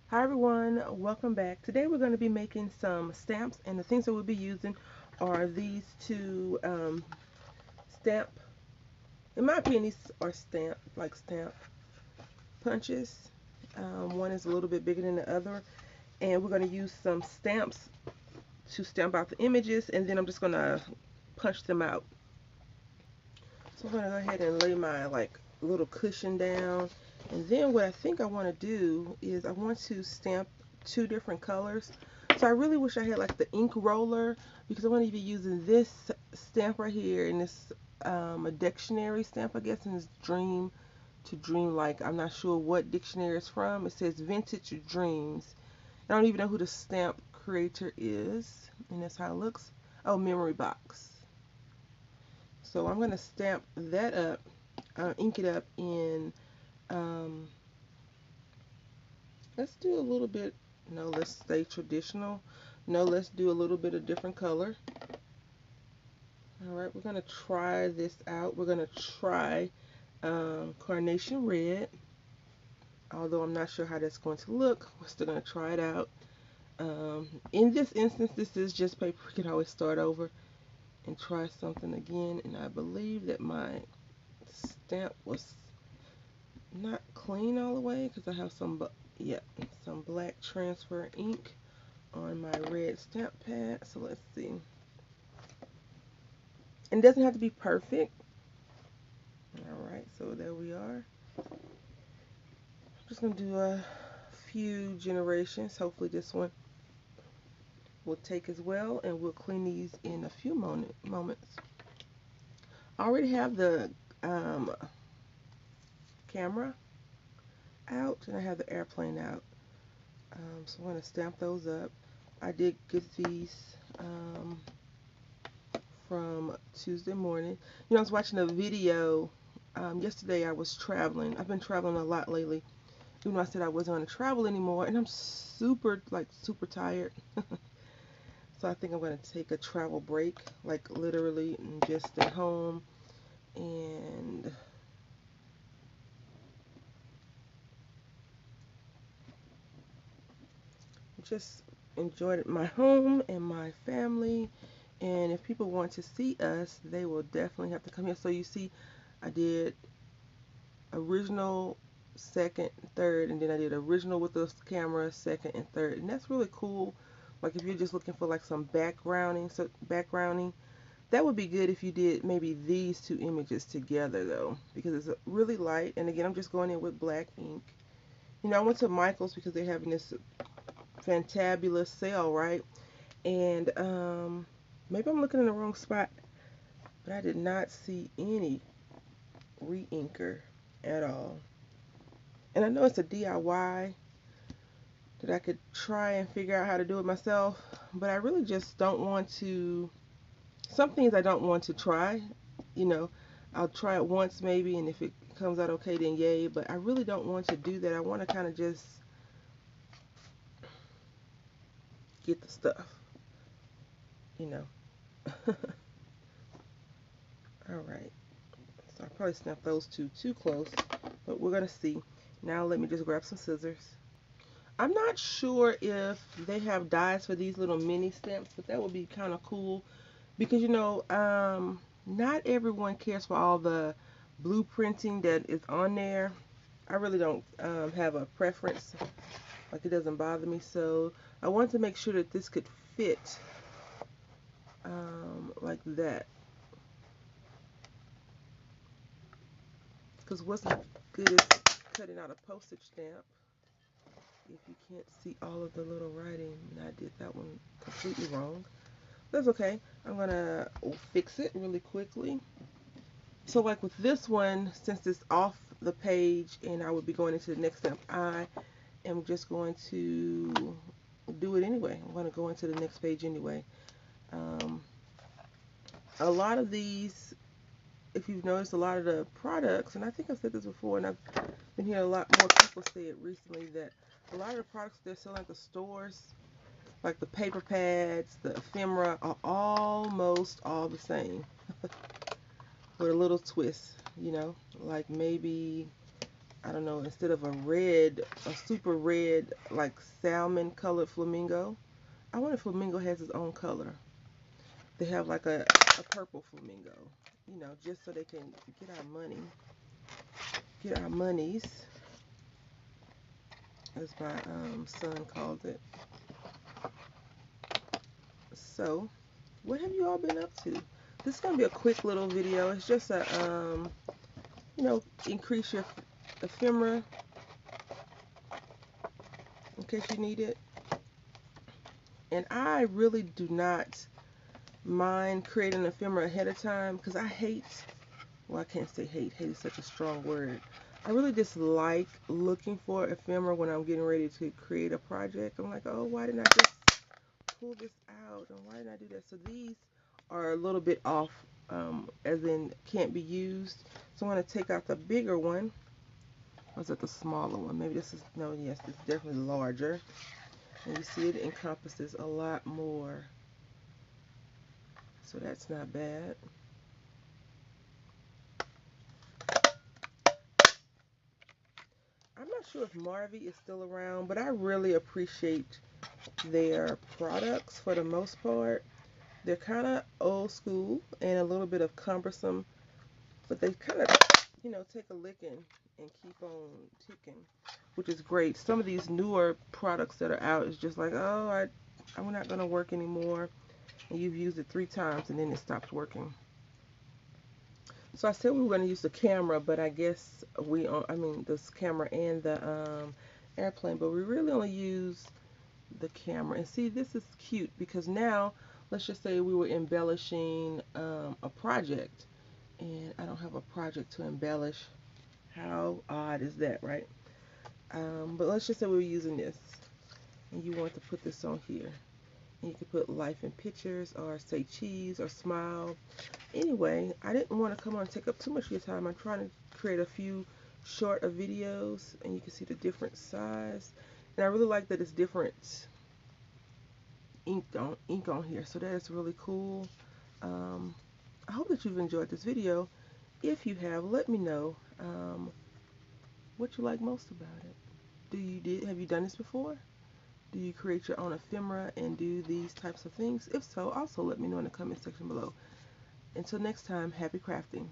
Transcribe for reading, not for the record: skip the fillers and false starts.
Hi everyone, welcome back. Today we're going to be making some stamps, and the things that we'll be using are these two stamp, in my opinion, these are stamp punches. One is a little bit bigger than the other, and we're going to use some stamps to stamp out the images, and then I'm just going to punch them out. So I'm going to go ahead and lay my little cushion down, and then what I think I want to do is I want to stamp two different colors. So I really wish I had like the ink roller, because I want to be using this stamp right here, and this a dictionary stamp, I guess, and it's dream to dream like. I'm not sure what dictionary it's from. It says vintage dreams. I don't even know who the stamp creator is, and that's how it looks. Oh, memory box. So I'm going to stamp that up, ink it up in, um, let's do a little bit, no, let's stay traditional. No, let's do a little bit of different color. All right, we're going to try this out. We're going to try Carnation Red, although I'm not sure how that's going to look. We're still going to try it out. In this instance, this is just paper. We can always start over and try something again. And I believe that my stamp was not clean all the way because I have yeah, some black transfer ink on my red stamp pad. So let's see. And it doesn't have to be perfect. All right, so there we are. I'm just gonna do a few generations. Hopefully this one will take as well, and we'll clean these in a few moments. I already have the camera out, and I have the airplane out. So I'm going to stamp those up. I did get these from Tuesday morning. You know, I was watching a video yesterday. I was traveling. I've been traveling a lot lately. Even though I said I wasn't going to travel anymore, and I'm super tired. So I think I'm going to take a travel break, like literally, and just stay home and just enjoy my home and my family. And if people want to see us, they will definitely have to come here. So you see, I did original, second, third, and then I did original with the camera, second and third. And that's really cool. Like if you're just looking for like some backgrounding, that would be good if you did maybe these two images together though, because it's really light. And again, I'm just going in with black ink. You know, I went to Michael's because they're having this fantabulous sale, right? And maybe I'm looking in the wrong spot, but I did not see any re-inker at all. And I know it's a DIY that I could try and figure out how to do it myself, but I really just don't want to. Some things I don't want to try. You know, I'll try it once maybe, and if it comes out okay, then yay. But I really don't want to do that. I want to kind of just get the stuff, you know. All right. So I probably snapped those two too close, but we're gonna see. Now let me just grab some scissors. I'm not sure if they have dies for these little mini stamps, but that would be kind of cool because you know, not everyone cares for all the blueprinting that is on there. I really don't have a preference. Like it doesn't bother me. So I want to make sure that this could fit like that. Because what's good is cutting out a postage stamp. If you can't see all of the little writing, and I did that one completely wrong. That's okay. I'm gonna fix it really quickly. So like with this one, since it's off the page and I would be going into the next step, I am just going to do it anyway. I'm going to go into the next page anyway. Um, a lot of these, if you've noticed, a lot of the products, and I think I've said this before, and I've been hearing a lot more people say it recently, that a lot of the products they're selling at the stores, like the paper pads, the ephemera, are almost all the same with a little twist, you know, like maybe I don't know, instead of a super red, like salmon colored flamingo, I wonder if flamingo has its own color. They have like a purple flamingo, you know, just so they can get our money, get our monies, as my son calls it. So, what have you all been up to? This is gonna be a quick little video. It's just a you know, increase your ephemera in case you need it. And I really do not mind creating an ephemera ahead of time because I hate, well, I can't say hate. Hate is such a strong word. I really dislike looking for ephemera when I'm getting ready to create a project. I'm like, oh, why didn't I just pull this out? And why didn't I do that? So these are a little bit off, as in can't be used. So I'm going to take out the bigger one. Or is it the smaller one? Maybe this is, no, yes, it's definitely larger. And you see it encompasses a lot more. So that's not bad. I'm not sure if Marvy is still around, but I really appreciate their products for the most part. They're kind of old school and a little bit of cumbersome, but they kind of, you know, take a licking and keep on ticking, which is great. Some of these newer products that are out is just like, oh, I'm not going to work anymore. And you've used it 3 times and then it stops working. So I said we were going to use the camera, but I guess I mean, this camera and the airplane, but we really only use the camera. And see, this is cute because now, let's just say we were embellishing a project, and I don't have a project to embellish. How odd is that, right? But let's just say we were using this, and you want to put this on here. And you could put life in pictures, or say cheese, or smile. Anyway, I didn't want to come on and take up too much of your time. I'm trying to create a few short videos, and you can see the different size. And I really like that it's different ink on here, so that is really cool. um, I hope that you've enjoyed this video. If you have, let me know what you like most about it. Have you done this before? Do you create your own ephemera and do these types of things? If so, also let me know in the comment section below. Until next time, happy crafting.